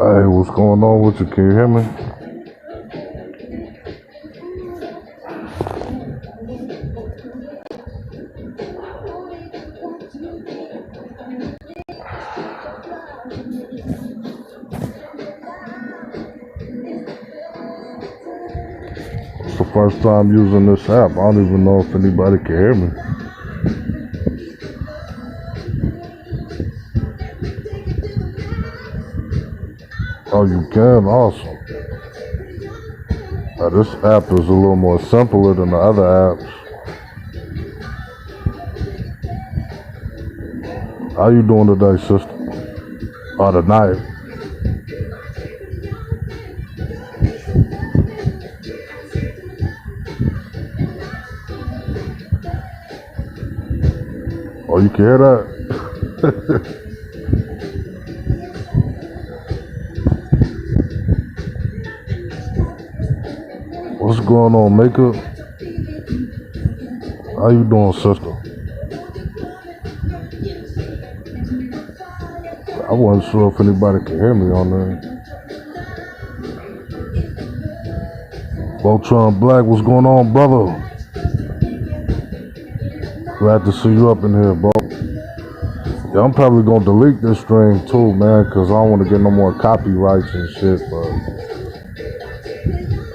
Hey, what's going on with you? Can you hear me? It's the first time using this app. I don't even know if anybody can hear me. Oh, you can? Awesome. Now, this app is a little more simpler than the other apps. How you doing today, sister? Or tonight? Oh, you can hear that? What's going on, makeup? How you doing, sister? I wasn't sure if anybody could hear me on there. Voltron Black, what's going on, brother? Glad to see you up in here, bro. Yeah, I'm probably gonna delete this stream too, man, cause I don't want to get no more copyrights and shit. But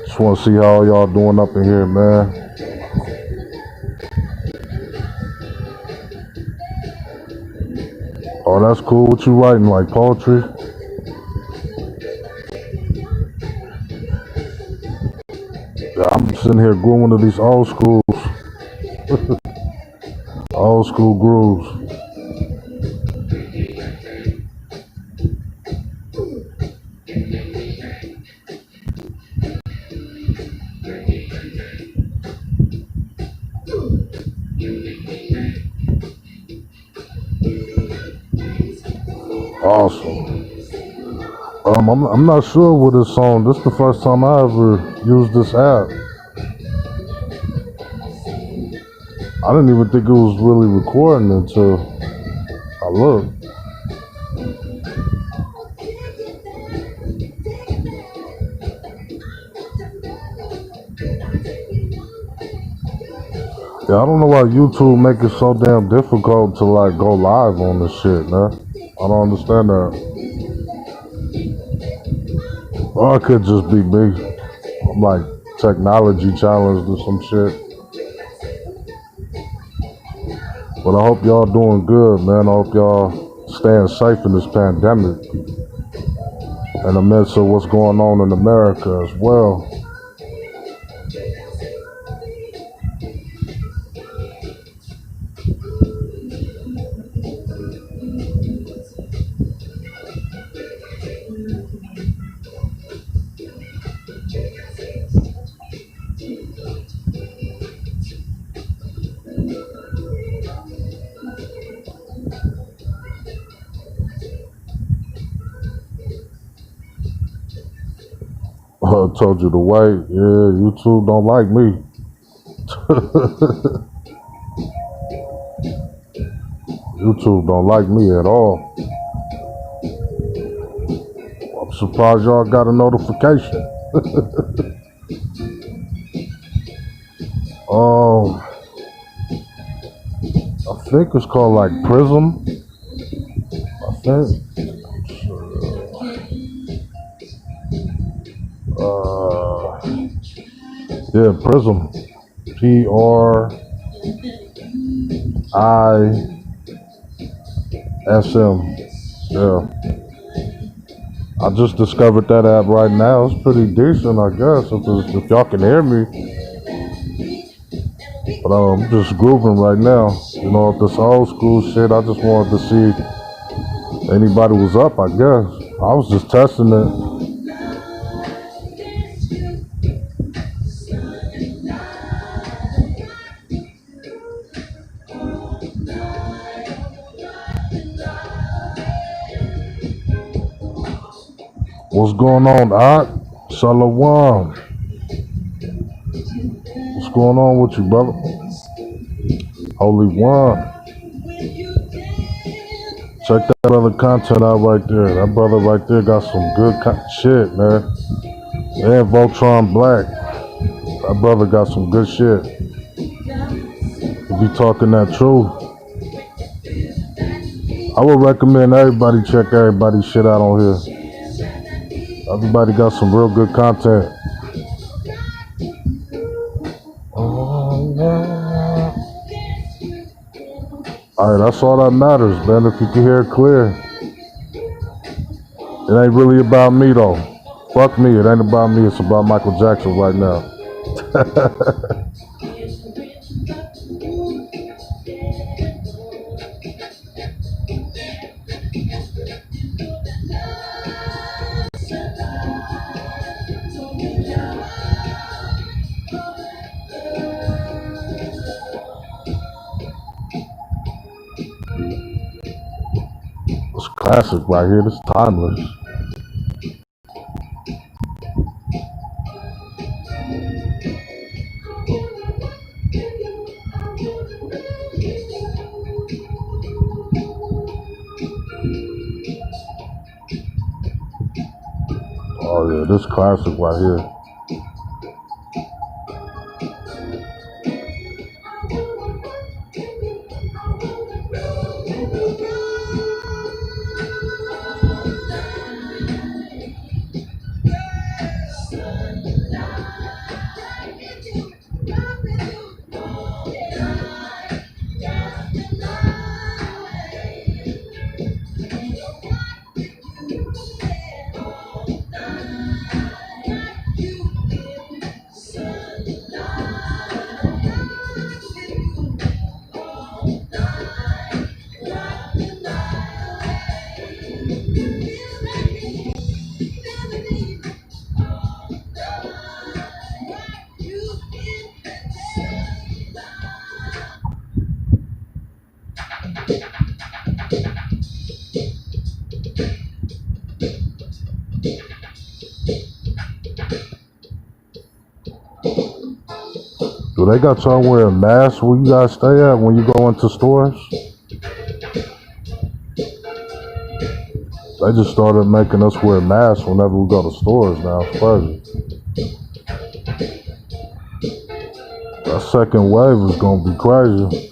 just want to see how y'all doing up in here, man. Oh, that's cool. What you writing, like poetry? Yeah, I'm sitting here growing one of these old school grooves. Awesome. I'm not sure what this song. This is the first time I ever used this app. I didn't even think it was really recording until I looked. Yeah, I don't know why YouTube make it so damn difficult to like go live on this shit, man. I don't understand that. Or it could just be me. I'm like technology challenged or some shit. But I hope y'all doing good, man. I hope y'all staying safe in this pandemic in the midst of what's going on in America as well. I told you to wait. Yeah, YouTube don't like me. YouTube don't like me at all. I'm surprised y'all got a notification. Um, I think it's called like Prism. I think. Uh, yeah, Prism. PRISM. Yeah. I just discovered that app right now. It's pretty decent, I guess, if y'all can hear me. But I'm just grooving right now. You know, if this old school shit, I just wanted to see if anybody was up, I guess. I was just testing it. What's going on, Art? Shalom. What's going on with you, brother? Holy One. Check that other content out right there. That brother right there got some good shit, man. And Voltron Black. That brother got some good shit. If he talking that truth, I would recommend everybody check everybody's shit out on here. Everybody got some real good content. Alright, that's all that matters, man. If you can hear it clear. It ain't really about me, though. Fuck me. It ain't about me. It's about Michael Jackson right now. It's classic right here. It's timeless. Oh, yeah. This classic right here. Do they got y'all wearing masks where you guys stay at when you go into stores? They just started making us wear masks whenever we go to stores now. It's crazy. That second wave is gonna be crazy.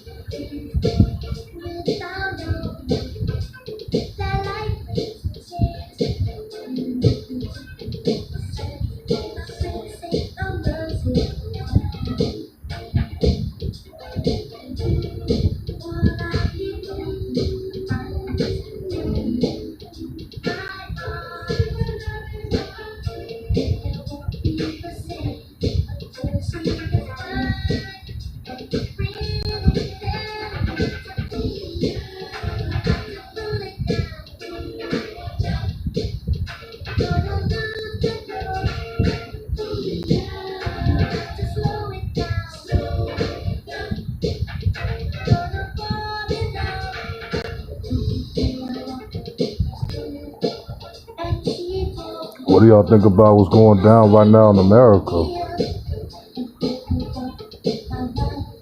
What do y'all think about what's going down right now in America?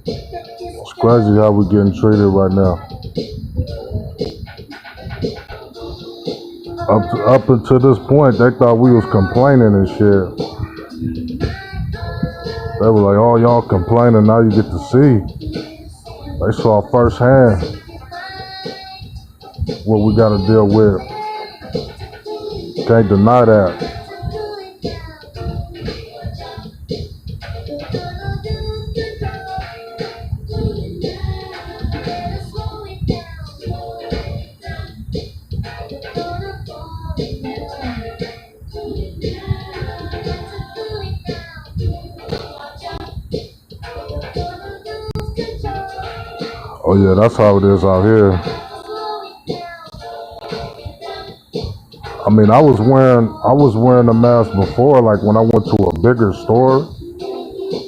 It's crazy how we getting treated right now. Up until this point, they thought we was complaining and shit. They were like, "Oh, y'all complaining. Now you get to see." They saw firsthand what we got to deal with. Can't deny that. Oh yeah, that's how it is out here. I mean, I was wearing a mask before, like when I went to a bigger store.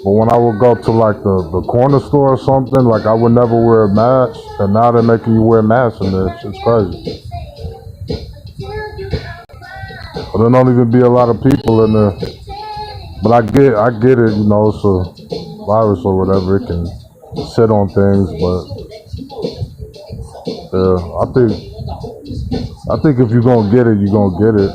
But when I would go to like the corner store or something, like I would never wear a mask. And now they're making you wear masks in there. It's crazy. But there don't even be a lot of people in there. But I get it. It's a virus or whatever. It can sit on things, but yeah, I think if you're gonna get it, you're gonna get it.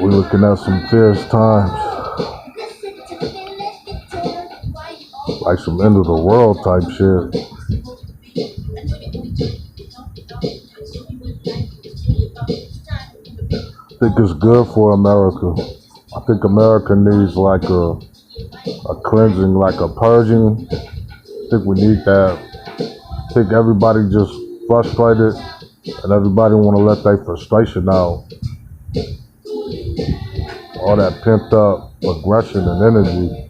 We're looking at some fierce times, like some end of the world type shit. I think it's good for America. I think America needs like a cleansing, like a purging. I think we need that. I think everybody just frustrated and everybody want to let their frustration out. All that pent up aggression and energy.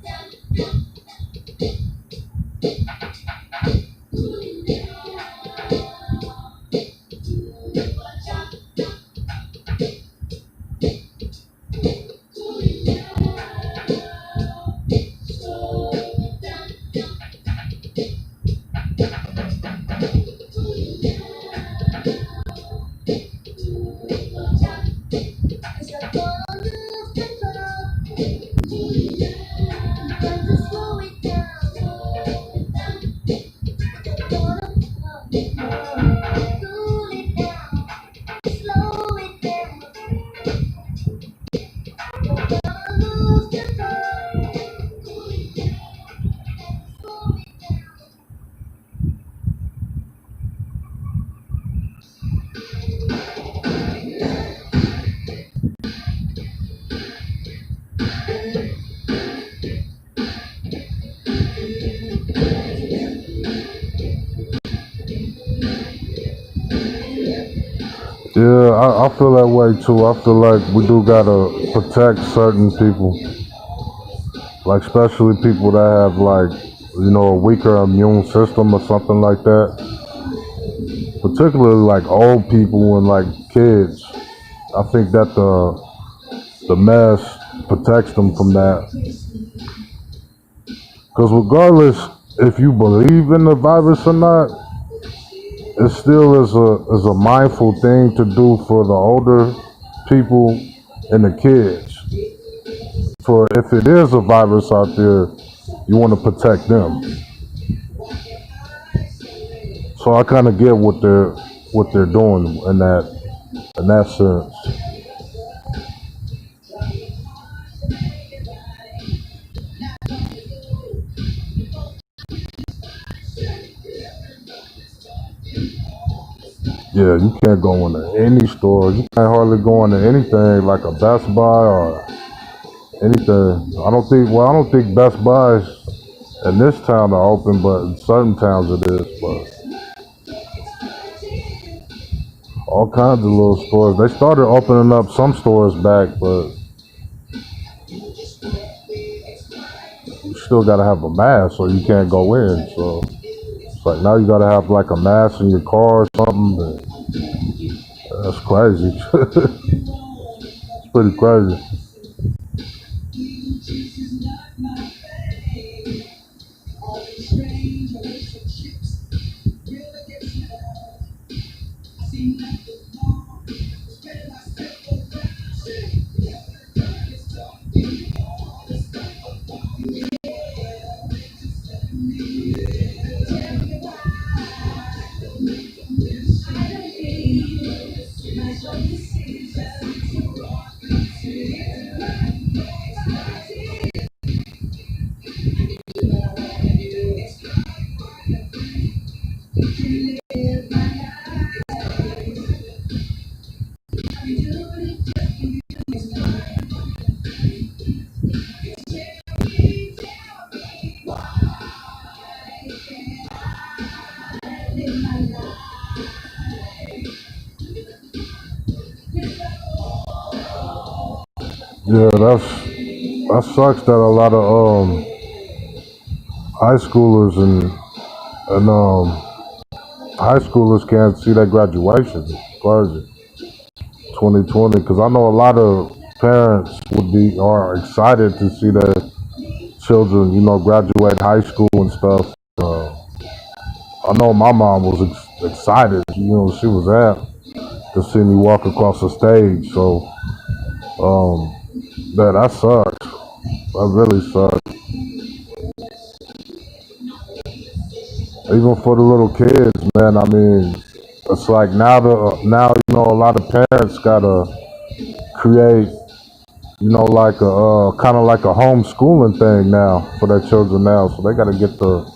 Yeah, I feel that way too. I feel like we do gotta protect certain people, like especially people that have like, a weaker immune system or something like that. Particularly like old people and like kids. I think that the mask protects them from that. Because regardless if you believe in the virus or not, it still is a mindful thing to do for the older people and the kids. For if it is a virus out there, you want to protect them. So I kind of get what they're doing in that sense. Yeah, you can't go into any store. You can't hardly go into anything like a Best Buy or anything. I don't think Best Buys in this town are open, but in certain towns it is. But All kinds of little stores. They started opening up some stores back, but you still gotta have a mask or you can't go in. So it's like now you gotta have like a mask in your car or something. That's crazy. It's pretty crazy. Yeah, that sucks that a lot of high schoolers and high schoolers can't see their graduation. It's crazy. 2020, because I know a lot of parents are excited to see their children, graduate high school and stuff. I know my mom was excited. She was at to see me walk across the stage. So um, that sucks. That really sucks. Even for the little kids, man. I mean, it's like now a lot of parents gotta create like a kind of like a homeschooling thing now for their children now. So they got to get the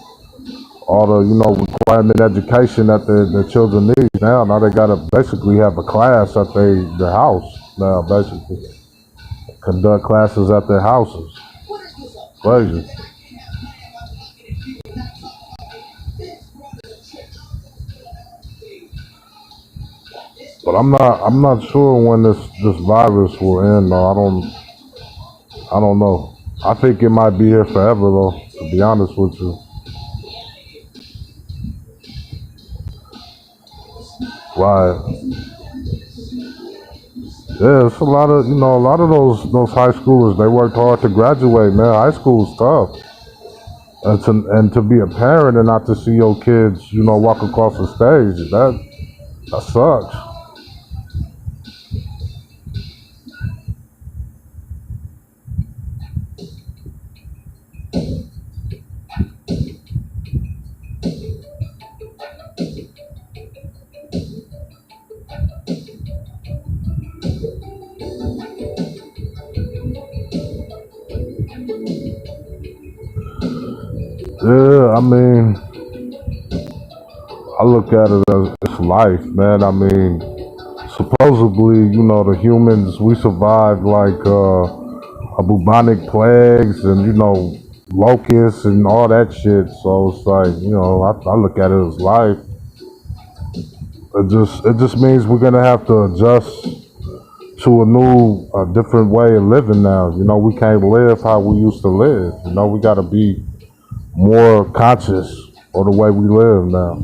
all the requirement education that their children need now. Now they got to basically have a class at their house now. Basically, conduct classes at their houses. Crazy. But I'm not sure when this virus will end. Though I don't know. I think it might be here forever though. To be honest with you, right? Yeah, it's a lot of those high schoolers. They worked hard to graduate, man. High school's tough, and to be a parent and not to see your kids, walk across the stage. That sucks. Yeah, I mean, I look at it as it's life, man. I mean, supposedly, the humans we survived like a bubonic plagues and locusts and all that shit. So it's like I look at it as life. It just means we're gonna have to adjust to a different way of living now. We can't live how we used to live. We got to be more conscious of the way we live now.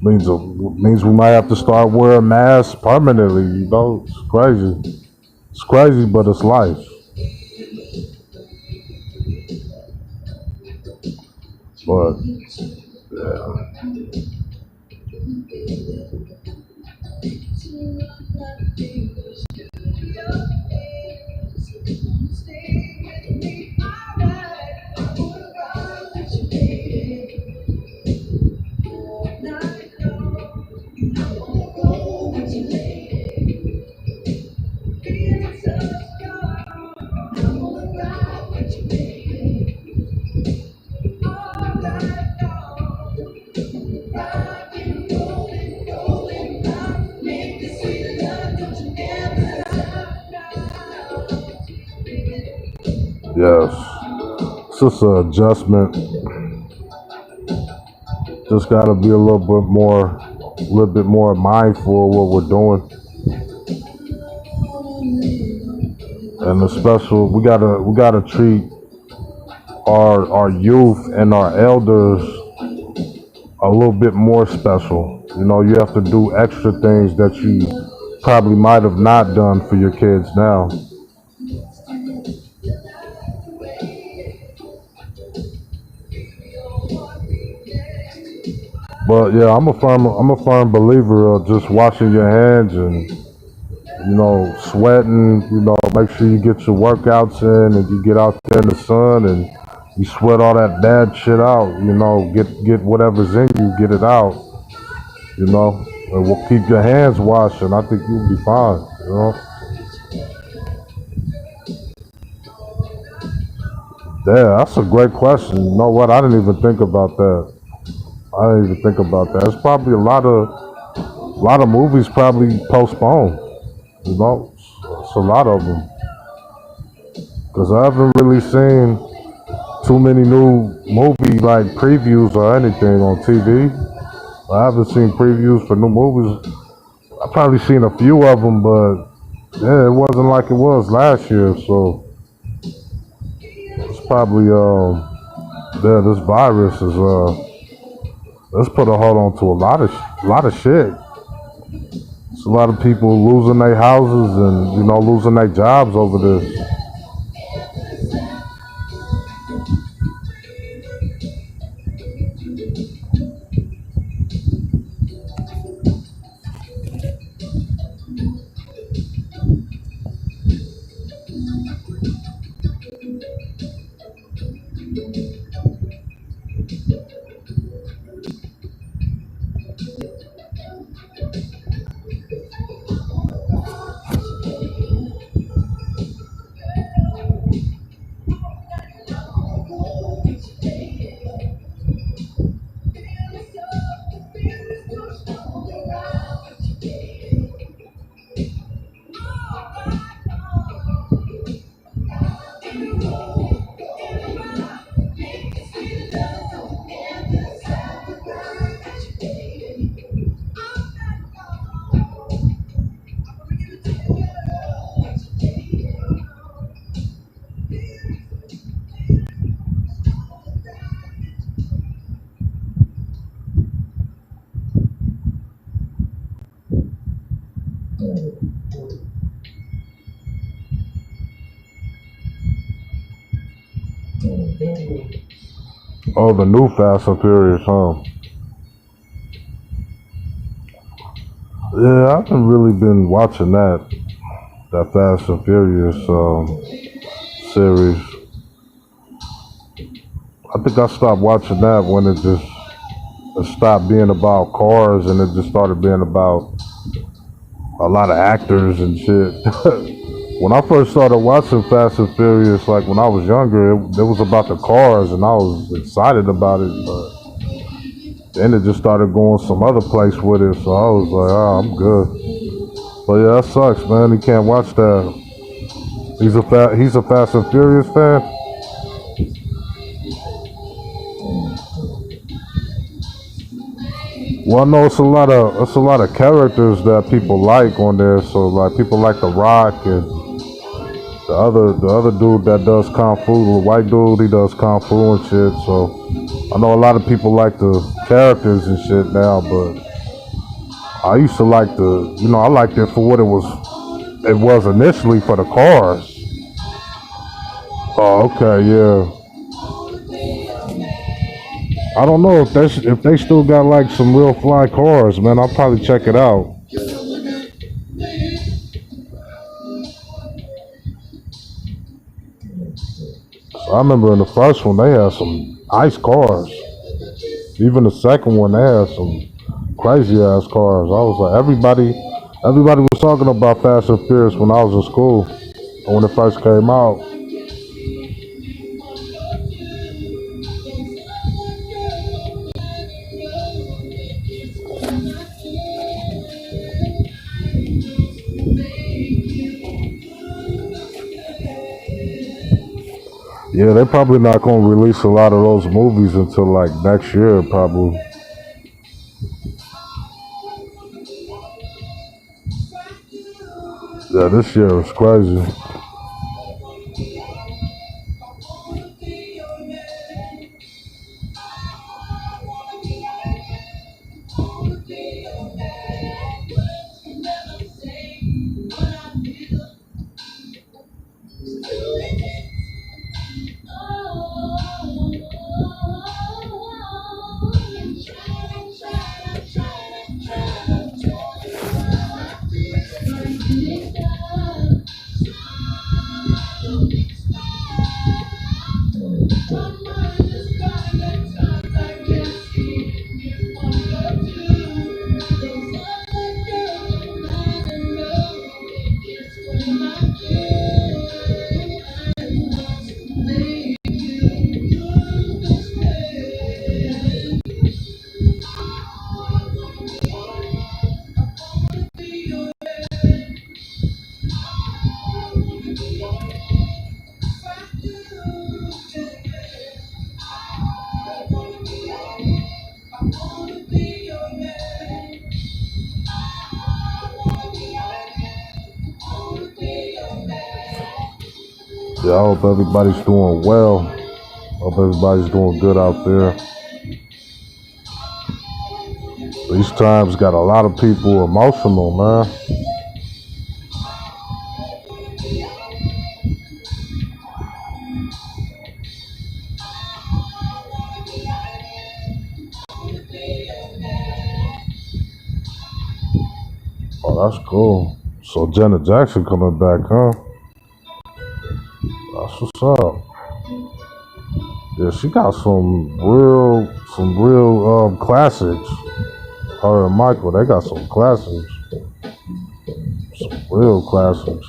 Means we might have to start wearing masks permanently. It's crazy. It's crazy, but it's life. But yes, it's just an adjustment. Just gotta be a little bit more mindful of what we're doing, and we gotta treat our youth and our elders a little bit more special. You know, you have to do extra things that you probably might have not done for your kids now. But yeah, I'm a firm believer of just washing your hands and sweating. Make sure you get your workouts in and you get out there in the sun and you sweat all that bad shit out. Get whatever's in you, get it out. And we'll keep your hands washed, and I think you'll be fine. Yeah, that's a great question. You know what? I didn't even think about that. I didn't even think about that. It's probably a lot of movies probably postponed. It's a lot of them because I haven't really seen too many new movie like previews or anything on TV. I haven't seen previews for new movies. I probably seen a few of them, but yeah, it wasn't like it was last year. So it's probably yeah, this virus is let's put a hold on to a lot of shit. It's a lot of people losing their houses and losing their jobs over this. Oh, the new Fast and Furious, huh? Yeah, I haven't really been watching that Fast and Furious series. I think I stopped watching that when it stopped being about cars and it just started being about a lot of actors and shit. When I first started watching Fast and Furious, like when I was younger, it was about the cars and I was excited about it. But then it just started going some other place with it, so I was like, oh, I'm good. But yeah, that sucks, man. You can't watch that. He's a Fast and Furious fan. Well, I know it's a lot of characters that people like on there. So like people like The Rock and the other dude that does kung fu, the white dude, he does kung fu and shit. So I know a lot of people like the characters and shit now, but I used to like I liked it for what it was initially for the cars. Oh, okay, yeah. I don't know if they still got like some real fly cars, man. I'll probably check it out. I remember in the first one they had some nice cars. Even the second one they had some crazy ass cars. I was like everybody was talking about Fast and Furious when I was in school when it first came out. Yeah, they're probably not gonna release a lot of those movies until like next year, probably. Yeah, this year was crazy. Yeah, I hope everybody's doing well. Hope everybody's doing good out there. These times got a lot of people emotional, man. Oh, that's cool. So Janet Jackson coming back, huh? That's what's up. Yeah, she got some real classics. Her and Michael, they got some classics, some real classics.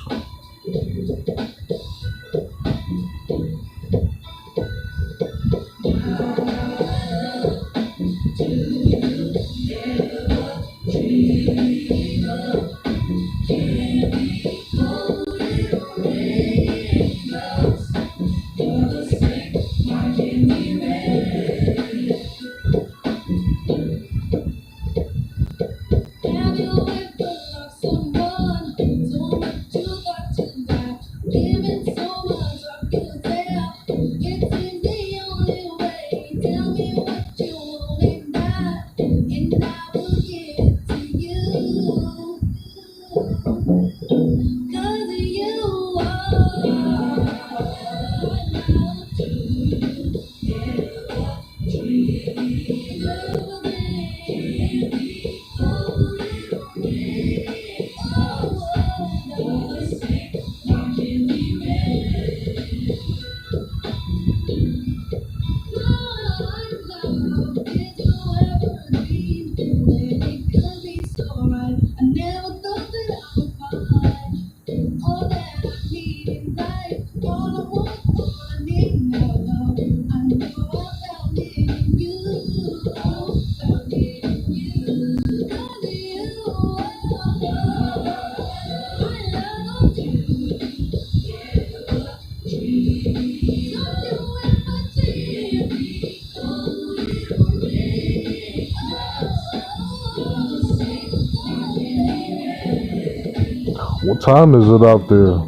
What time is it out there?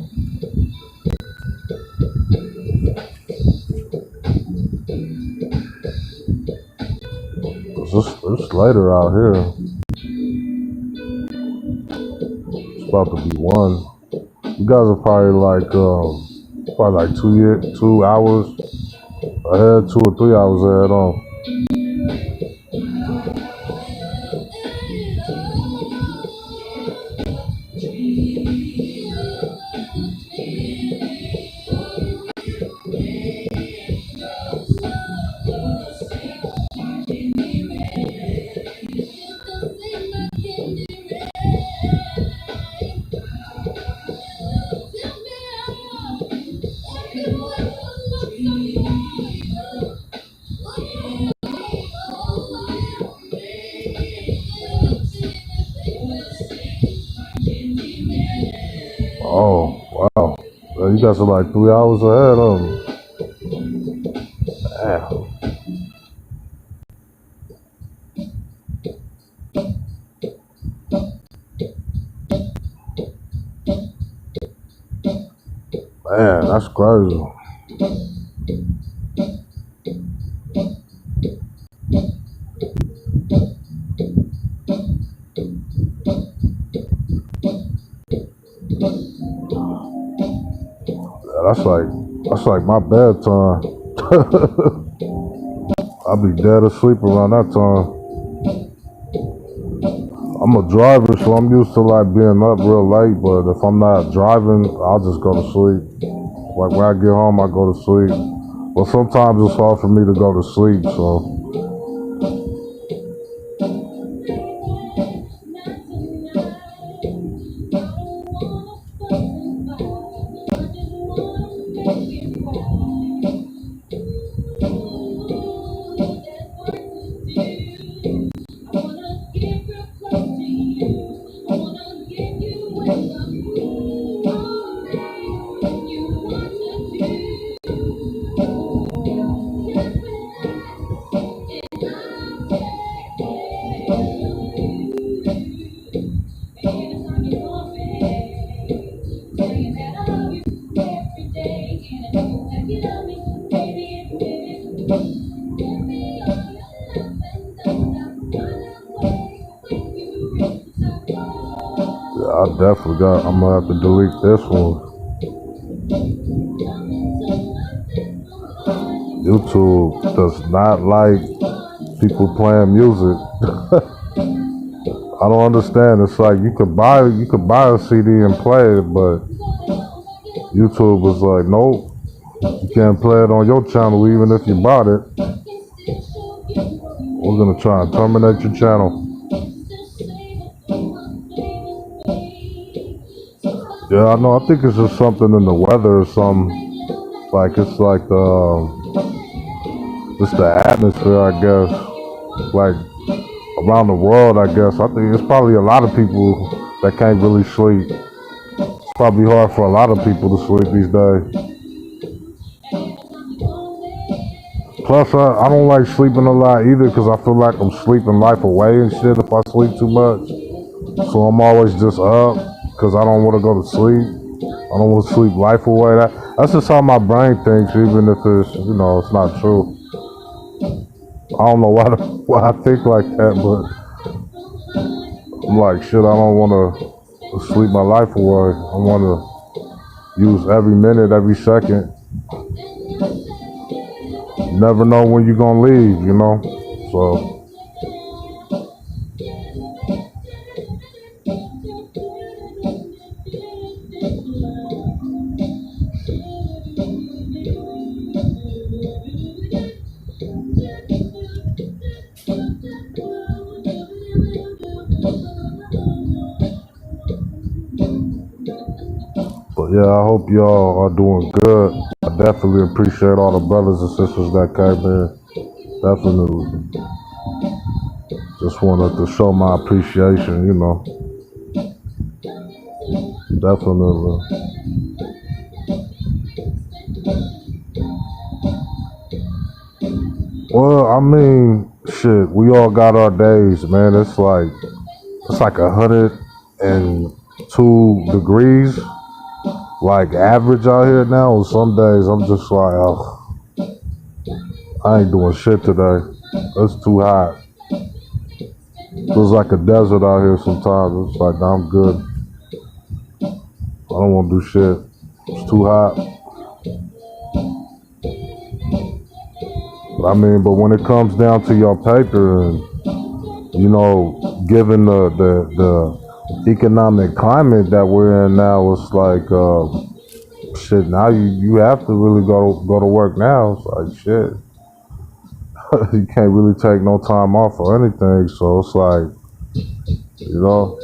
'Cause it's later out here. It's about to be 1. You guys are probably like 2 hours ahead, 2 or 3 hours ahead on. Oh, wow. You guys are like 3 hours ahead of me. Damn. Man, that's crazy. Yeah, that's like my bedtime. I'll be dead asleep around that time. I'm a driver, so I'm used to like being up real late. But if I'm not driving, I'll just go to sleep. Like when I get home, I go to sleep. But sometimes it's hard for me to go to sleep. So yeah, I'm gonna have to delete this one. YouTube does not like people playing music. I don't understand. It's like you could buy a CD and play it, but YouTube was like, nope, you can't play it on your channel even if you bought it. We're gonna try and terminate your channel. Yeah, I know. I think it's just something in the weather or something. Like it's like just the atmosphere, I guess. Like around the world, I guess. I think it's probably a lot of people that can't really sleep. It's probably hard for a lot of people to sleep these days. Plus, I don't like sleeping a lot either because I feel like I'm sleeping life away and shit if I sleep too much. So I'm always just up because I don't want to go to sleep. I don't want to sleep life away. That's just how my brain thinks, even if it's not true. I don't know why I think like that, but I'm like, shit, I don't want to sleep my life away. I want to use every minute, every second. You never know when you're going to leave. So, but yeah, I hope y'all are doing good. I definitely appreciate all the brothers and sisters that came in. Definitely. Just wanted to show my appreciation. Definitely. Well, I mean, shit, we all got our days, man. It's like 102 degrees, like average out here now. And some days I'm just like, oh, I ain't doing shit today. It's too hot. Feels like a desert out here sometimes. It's like, nah, I'm good. I don't want to do shit. It's too hot. But when it comes down to your paper and given the economic climate that we're in now, it's like shit. Now you have to really go to work now. It's like shit. You can't really take no time off or anything. So it's like you know,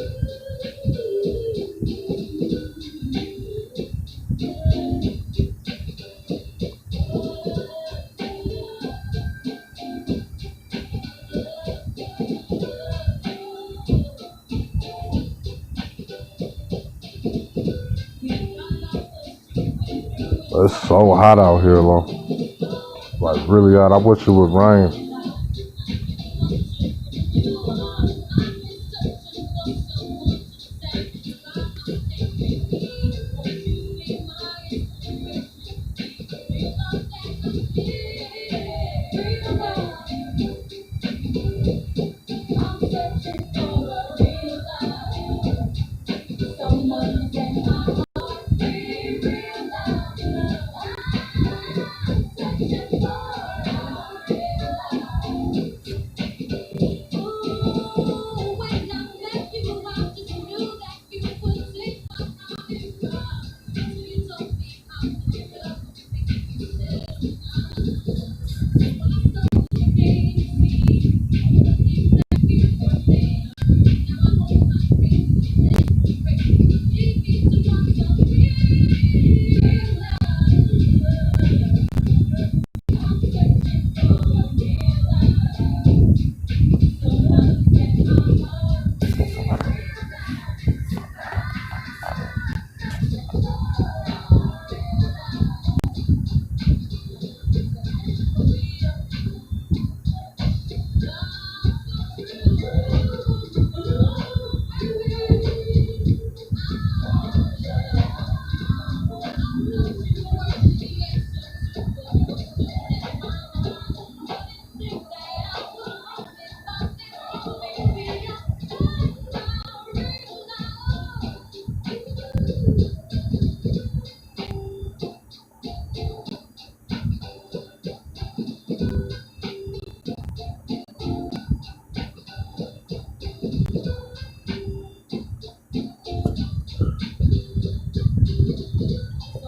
it's so hot out here, though. Like really hot. I wish it would rain.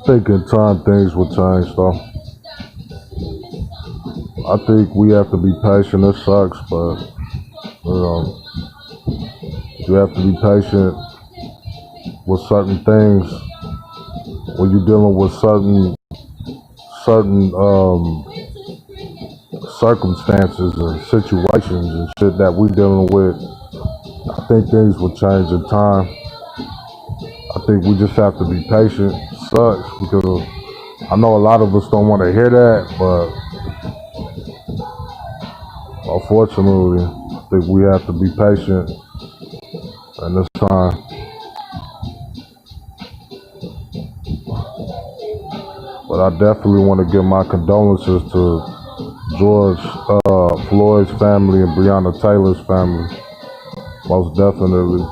think in time things will change though. I think we have to be patient. It sucks, but you know, you have to be patient with certain things when you're dealing with certain circumstances and situations and shit that we dealing with. I think things will change in time. I think we just have to be patient. Sucks because I know a lot of us don't want to hear that, but unfortunately, I think we have to be patient in this time. But I definitely want to give my condolences to George Floyd's family and Breonna Taylor's family. Most definitely.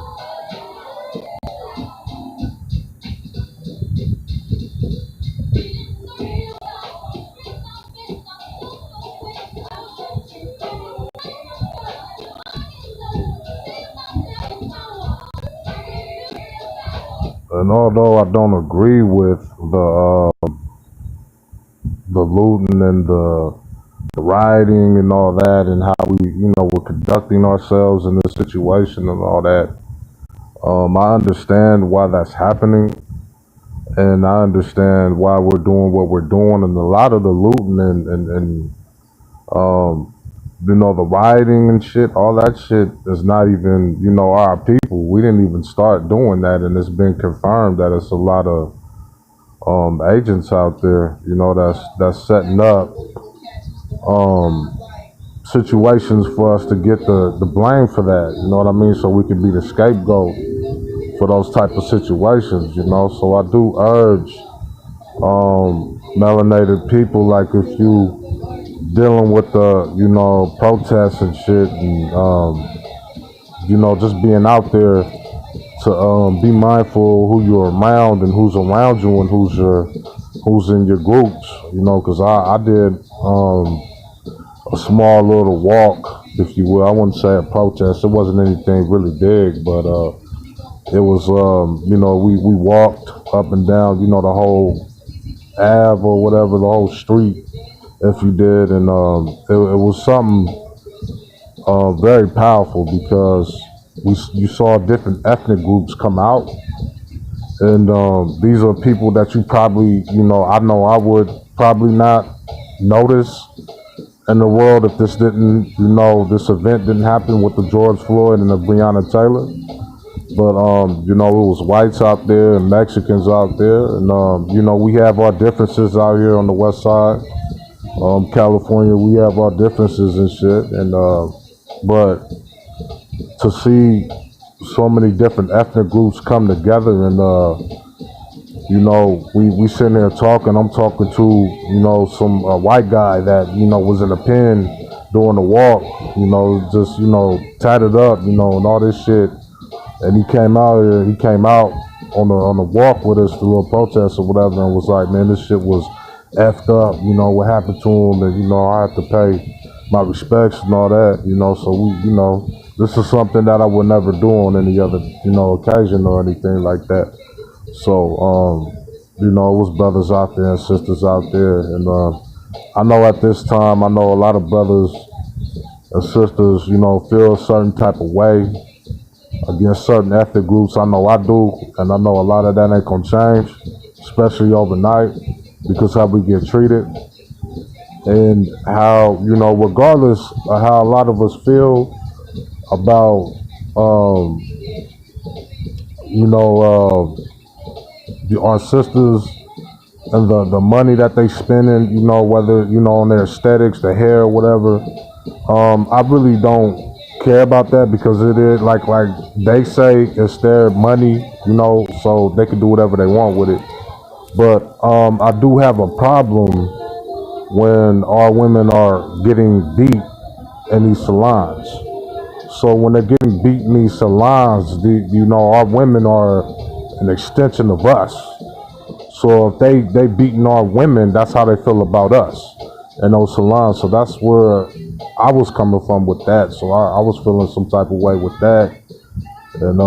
And although I don't agree with the looting and the rioting and all that, and how we're conducting ourselves in this situation and all that, I understand why that's happening, and I understand why we're doing what we're doing, and a lot of the looting and um, the rioting and shit, all that shit is not even, our people. We didn't even start doing that, and it's been confirmed that it's a lot of agents out there, that's setting up situations for us to get the blame for that. You know what I mean? So we can be the scapegoat for those type of situations. So I do urge melanated people, like, if you dealing with the protests and shit, and just being out there, to be mindful who you're around and who's around you and who's in your groups. Because I did a small little walk, if you will. I wouldn't say a protest. It wasn't anything really big, but it was we walked up and down the whole Ave or whatever, the whole street, if you did, and it was something very powerful, because you saw different ethnic groups come out, and these are people that you probably, I know I would probably not notice in the world if this didn't, this event didn't happen with the George Floyd and the Breonna Taylor. But it was whites out there and Mexicans out there, and we have our differences out here on the West Side, California. We have our differences and shit, and but to see so many different ethnic groups come together, and we sitting there talking. I'm talking to some white guy that was in a pen doing the walk, just tatted up, and all this shit. And he came out here. He came out on the walk with us, the little protest or whatever, and was like, "Man, this shit was effed up. What happened to him? And I have to pay my respects and all that. So we, this is something that I would never do on any other, occasion or anything like that. So, it was brothers out there and sisters out there, and I know at this time, I know a lot of brothers and sisters, feel a certain type of way against certain ethnic groups. I know I do, and I know a lot of that ain't gonna change, especially overnight, because how we get treated, and how, regardless of how a lot of us feel about, our sisters and the money that they spending, whether, on their aesthetics, the hair, whatever. I really don't care about that, because it is like they say, it's their money, so they can do whatever they want with it. But I do have a problem when our women are getting beat in these salons. So when they're getting beat in these salons, our women are an extension of us. So if they beating our women, that's how they feel about us in those salons. So that's where I was coming from with that. So I was feeling some type of way with that. And,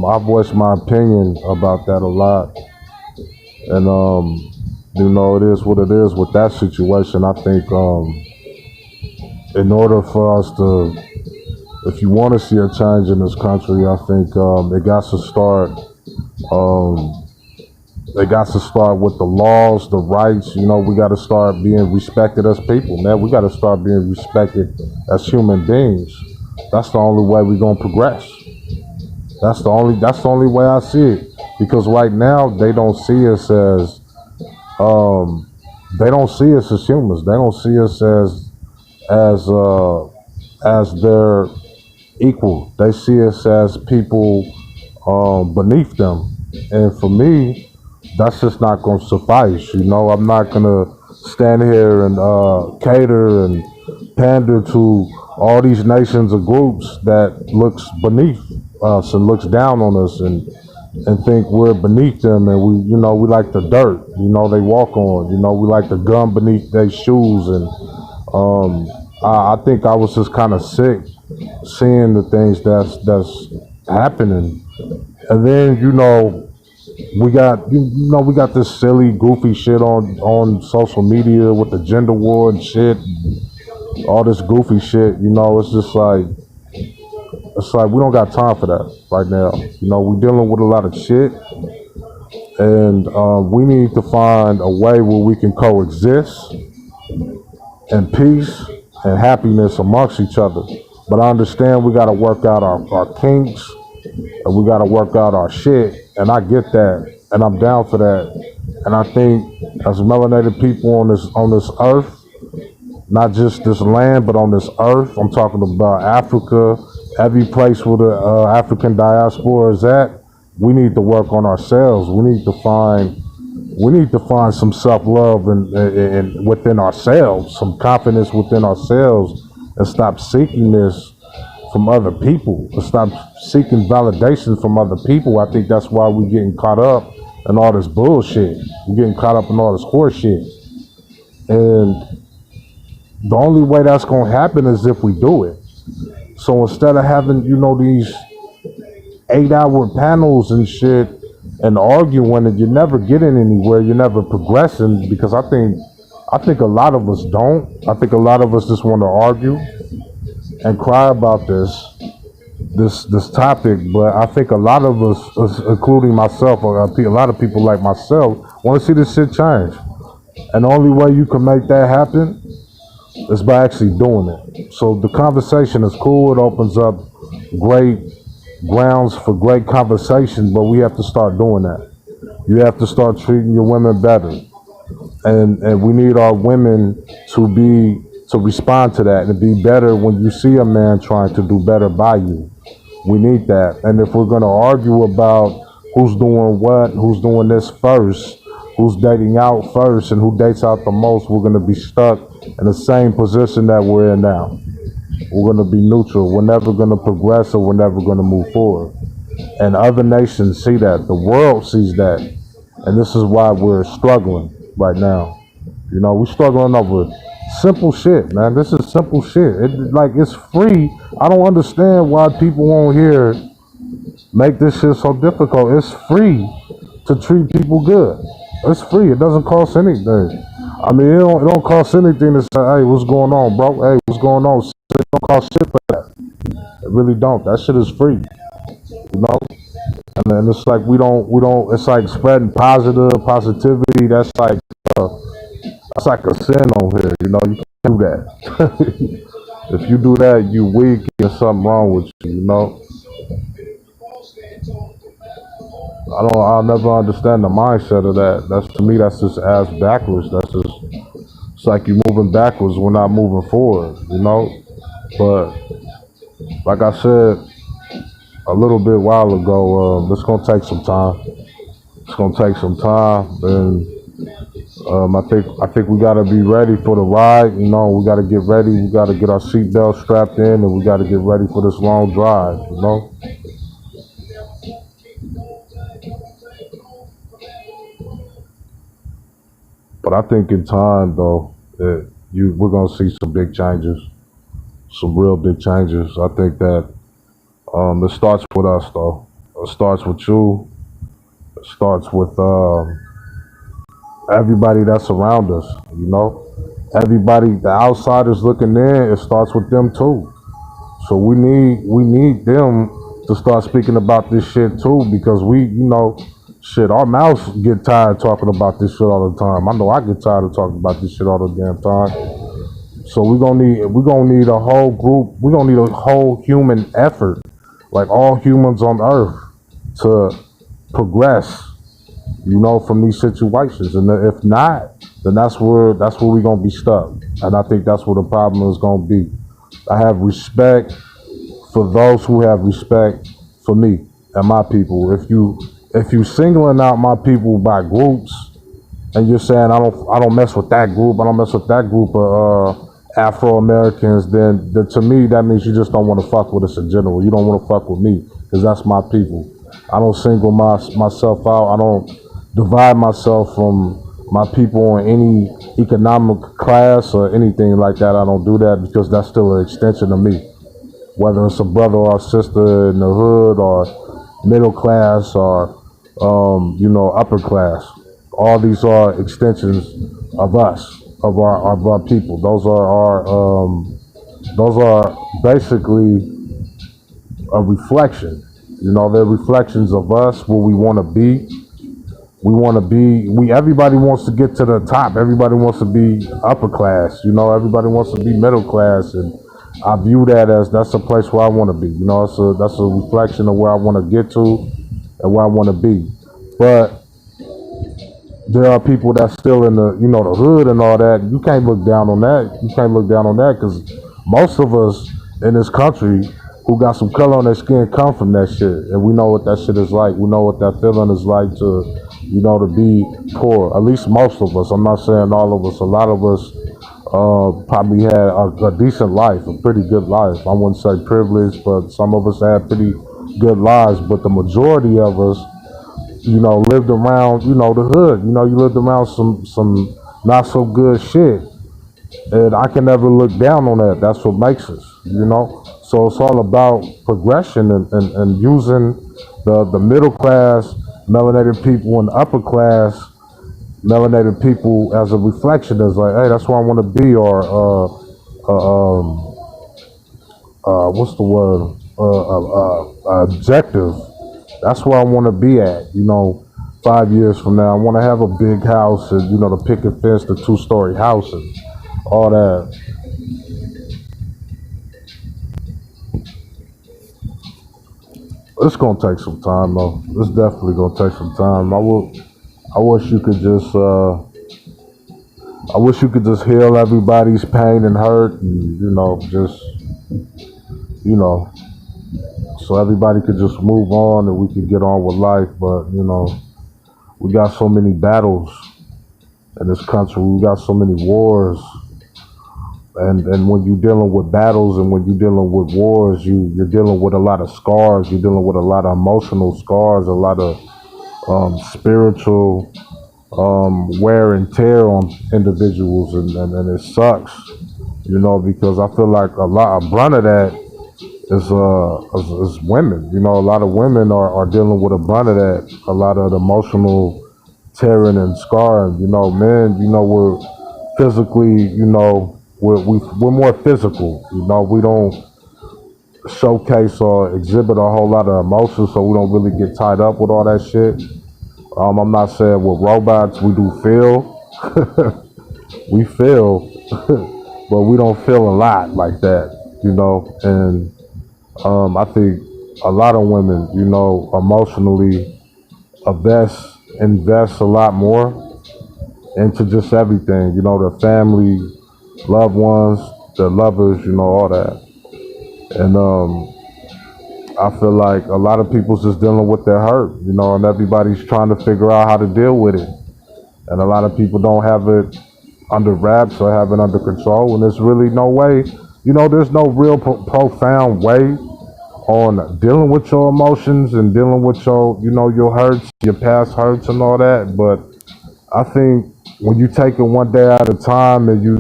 I voiced my opinion about that a lot. And it is what it is with that situation. I think in order for us to, if you want to see a change in this country, I think it got to start. Um, They got to start with the laws, the rights. We got to start being respected as people, man. We got to start being respected as human beings. That's the only way we're gonna progress. That's the only way I see it. Because right now they don't see us um they don't see us as humans. They don't see us as uh as their equal. They see us as people beneath them. And for me, that's just not going to suffice. I'm not going to stand here and cater and pander to all these nations or groups that looks beneath us and looks down on us and think we're beneath them, and we like the dirt, they walk on, we like the gum beneath their shoes. And I think I was just kind of sick seeing the things that's happening. And then we got this silly, goofy shit on social media with the gender war and shit, all this goofy shit. It's just like we don't got time for that right now. We're dealing with a lot of shit, and we need to find a way where we can coexist in peace and happiness amongst each other. But I understand we got to work out our kinks, and we got to work out our shit, and I get that, and I'm down for that. And I think as melanated people on this earth, not just this land, but on this earth, I'm talking about Africa, every place where the African diaspora is at, we need to work on ourselves. We need to find some self-love and within ourselves, some confidence within ourselves, and stop seeking this from other people, and stop seeking validation from other people. I think that's why we're getting caught up in all this bullshit. We're getting caught up in all this horse shit. And the only way that's going to happen is if we do it. So instead of having, these 8-hour panels and shit and arguing, and you're never getting anywhere, you're never progressing, because I think a lot of us don't. I think a lot of us just want to argue and cry about this topic, but I think a lot of us, including myself, or a lot of people like myself, want to see this shit change. And the only way you can make that happen is by actually doing it. So the conversation is cool. It opens up great grounds for great conversation, but we have to start doing that. You have to start treating your women better. And we need our women to respond to that and be better when you see a man trying to do better by you. We need that. And if we're going to argue about who's doing what, who's doing this first, who's dating out first, and who dates out the most, we're going to be stuck in the same position that we're in now. We're going to be neutral. We're never going to progress, or we're never going to move forward. And other nations see that. The world sees that. And this is why we're struggling right now. We're struggling over simple shit, man. This is simple shit. It's free. I don't understand why people on here make this shit so difficult. It's free to treat people good. It's free. It doesn't cost anything. I mean, it don't cost anything to say, hey, what's going on, bro? Hey, what's going on? It don't cost shit for that. It really don't. That shit is free. And then it's like we don't. It's like spreading positivity. That's like a sin on here. You can't do that. If you do that, you weak. There's something wrong with you. I'll never understand the mindset of that. To me, that's just ass backwards. It's like you're moving backwards. We're not moving forward. But like I said a little bit while ago, it's gonna take some time. It's gonna take some time, and I think we gotta be ready for the ride. We gotta get ready. We gotta get our seatbelt strapped in, and we gotta get ready for this long drive. But I think in time, though, we're gonna see some big changes, some real big changes. I think that it starts with us, though. It starts with you. It starts with everybody that's around us. You know, everybody, the outsiders looking in, it starts with them too. So we need them to start speaking about this shit too, because shit, our mouths get tired talking about this shit all the time. I know I get tired of talking about this shit all the damn time. So we gonna need a whole group. We gonna need a whole human effort, like all humans on Earth, to progress. From these situations, and if not, then that's where we gonna be stuck. And I think that's where the problem is gonna be. I have respect for those who have respect for me and my people. If you singling out my people by groups, and you're saying I don't mess with that group, I don't mess with that group of Afro Americans, then to me that means you just don't want to fuck with us in general. You don't want to fuck with me because that's my people. I don't single myself out. I don't divide myself from my people in any economic class or anything like that. I don't do that because that's still an extension of me. Whether it's a brother or a sister in the hood or middle class or upper class, all these are extensions of us, of our people. Those are basically a reflection. They're reflections of us, where we want to be. We want to be. Everybody wants to get to the top. Everybody wants to be upper class. Everybody wants to be middle class, and I view that as that's a place where I want to be. That's a reflection of where I want to get to and where I want to be. But there are people that's still in the hood and all that. You can't look down on that. You can't look down on that because most of us in this country who got some color on their skin come from that shit, and we know what that shit is like. We know what that feeling is like to be poor. At least most of us. I'm not saying all of us. A lot of us probably had a decent life, a pretty good life. I wouldn't say privileged, but some of us had pretty good lives. But the majority of us, lived around, the hood. You lived around some not so good shit. And I can never look down on that. That's what makes us. So it's all about progression and using the middle class melanated people and the upper class melanated people as a reflection. As like, hey, that's where I want to be, or what's the word? Objective. That's where I want to be at. 5 years from now, I want to have a big house and the picket fence, the 2-story house, and all that. It's gonna take some time though. It's definitely gonna take some time. I wish you could just. I wish you could just heal everybody's pain and hurt, and just you know, so everybody could just move on and we could get on with life. But we got so many battles in this country. We got so many wars, and when you're dealing with battles and when you're dealing with wars, you're dealing with a lot of scars. You're dealing with a lot of emotional scars, a lot of spiritual wear and tear on individuals, and it sucks, because I feel like a brunt of that is women. A lot of women are dealing with a brunt of that, a lot of the emotional tearing and scarring. Men, we're physically, we're more physical. We don't showcase or exhibit a whole lot of emotions, so we don't really get tied up with all that shit. I'm not saying with robots we do feel, we feel, but we don't feel a lot like that, And I think a lot of women, emotionally invest a lot more into just everything, their family, loved ones, their lovers, all that. And I feel like a lot of people's just dealing with their hurt, and everybody's trying to figure out how to deal with it. And a lot of people don't have it under wraps or have it under control. And there's really no way, there's no real profound way on dealing with your emotions and dealing with your hurts, your past hurts and all that. But I think when you take it one day at a time and you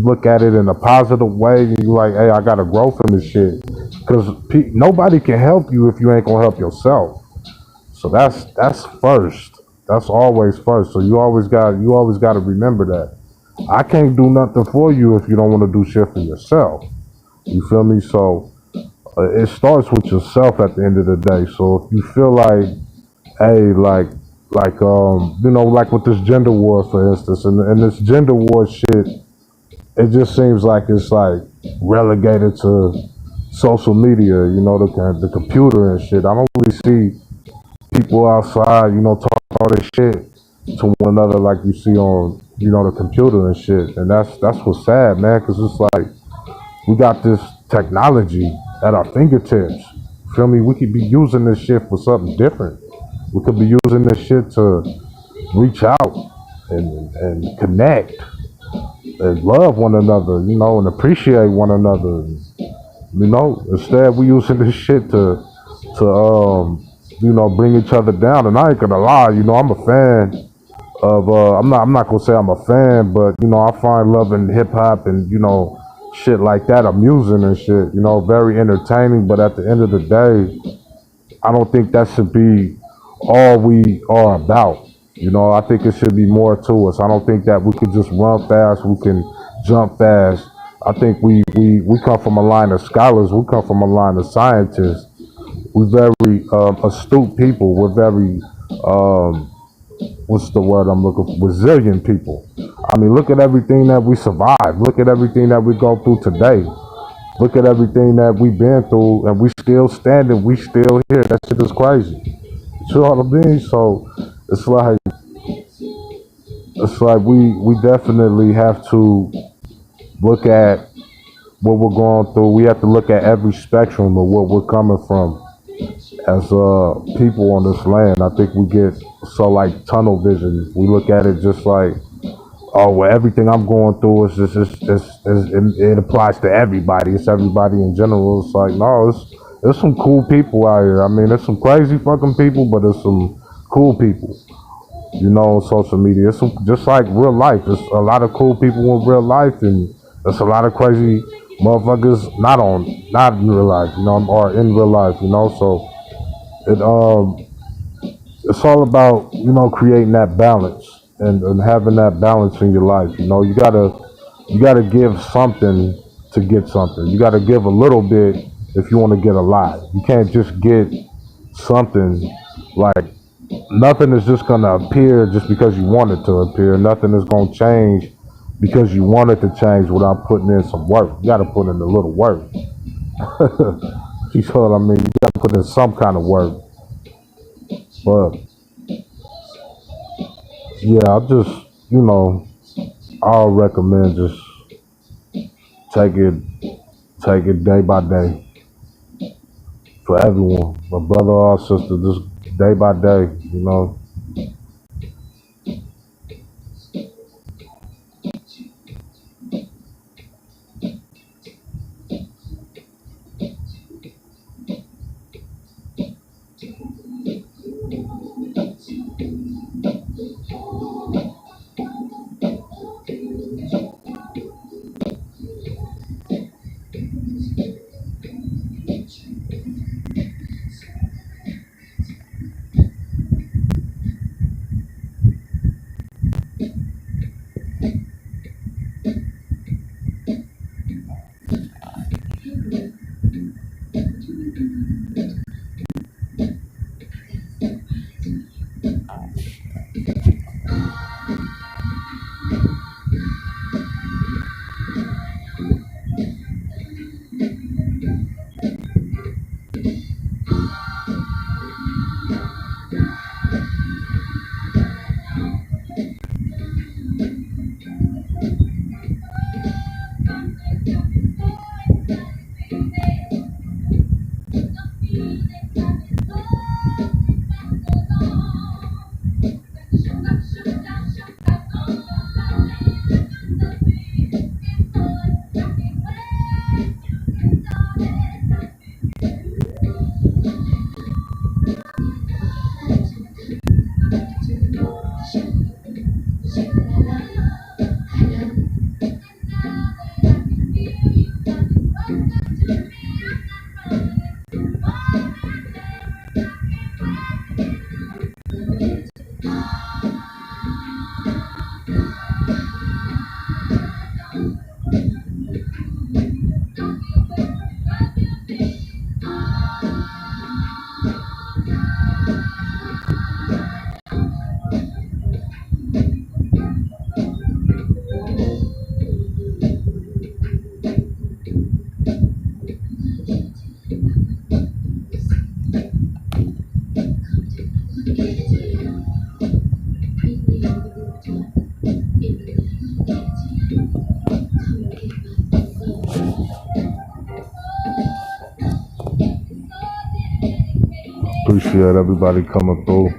look at it in a positive way, and you're like, hey, I got to grow from this shit. Because nobody can help you if you ain't going to help yourself. So that's first. That's always first. So you always got to remember that. I can't do nothing for you if you don't want to do shit for yourself. You feel me? So it starts with yourself at the end of the day. So if you feel like, hey, like with this gender war, for instance, and this gender war shit, it just seems like it's like relegated to social media, the computer and shit. I don't really see people outside, talk all this shit to one another like you see on, the computer and shit. And that's what's sad, man, because it's like we got this technology at our fingertips. Feel me? We could be using this shit for something different. We could be using this shit to reach out and connect and love one another, and appreciate one another. Instead we using this shit to bring each other down. And I ain't gonna lie, I'm a fan of I'm not gonna say I'm a fan, but I find love in hip hop and shit like that amusing and shit, very entertaining. But at the end of the day, I don't think that should be all we are about. I think it should be more to us. I don't think that we could just run fast, we can jump fast. I think we come from a line of scholars, we come from a line of scientists. We're very astute people. We're very, what's the word I'm looking for? Resilient people. I mean, look at everything that we survived. Look at everything that we go through today. Look at everything that we've been through, and we still standing. We still here. That shit is crazy. You know what I mean? So it's like we definitely have to look at what we're going through. We have to look at every spectrum of what we're coming from as people on this land. I think we get so like tunnel vision. We look at it just like, oh, well, everything I'm going through is just it applies to everybody. It's everybody in general. It's like, no, there's some cool people out here. I mean, there's some crazy fucking people, but there's some cool people. On social media, it's just like real life. There's a lot of cool people in real life, and there's a lot of crazy motherfuckers not in real life, or in real life. So it's all about creating that balance and having that balance in your life. You gotta give something to get something. You gotta give a little bit if you want to get a lot. You can't just get something. Like nothing is just gonna appear just because you want it to appear. Nothing is gonna change because you want it to change without putting in some work. You gotta put in a little work. You know what I mean? You gotta put in some kind of work. But yeah, I'll recommend just take it take it day by day for everyone. My brother or sister, just day by day. Appreciate everybody coming through.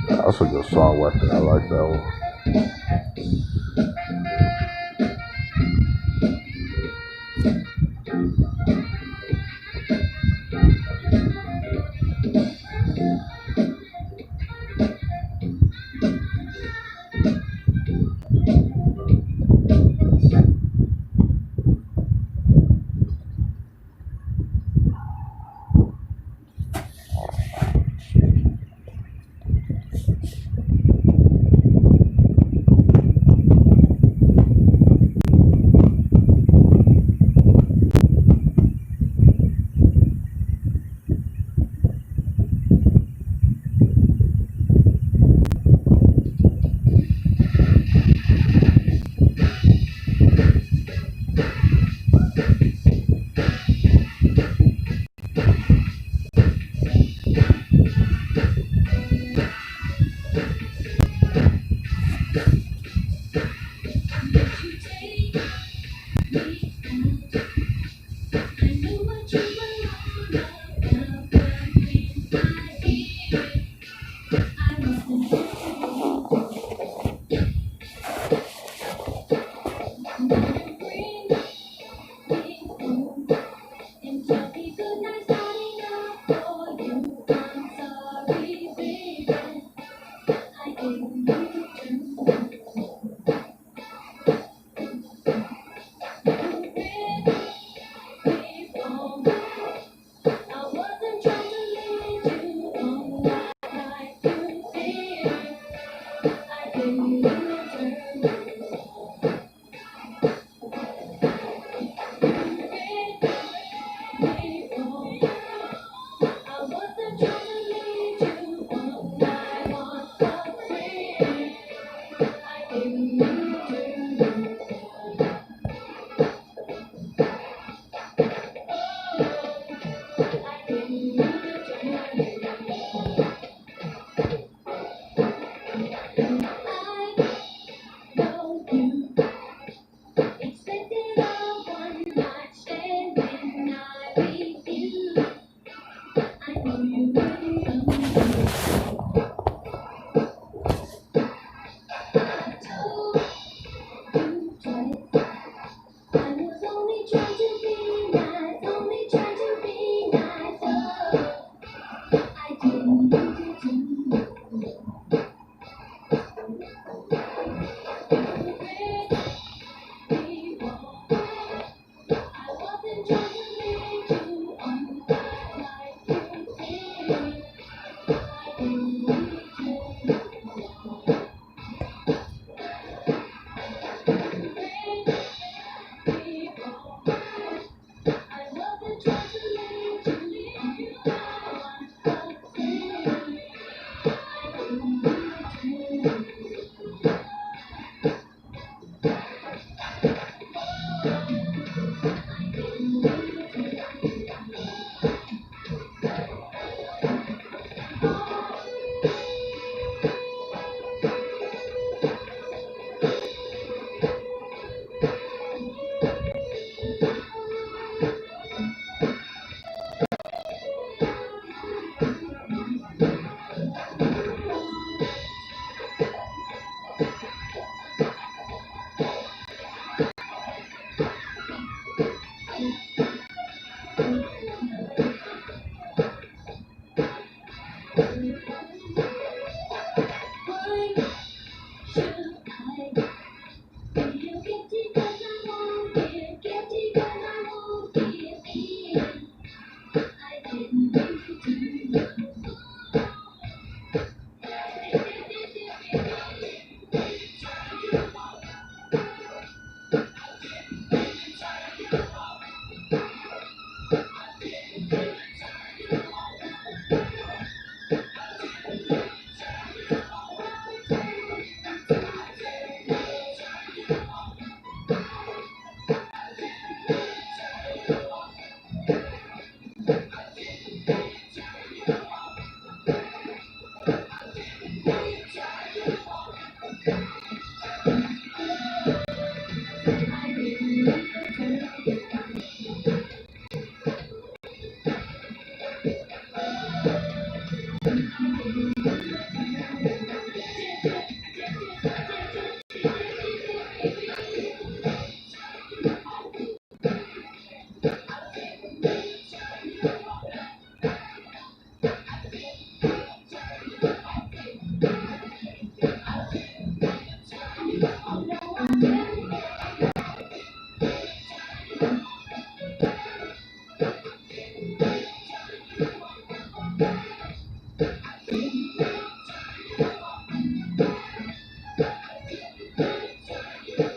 That's a good song right there. I like that one.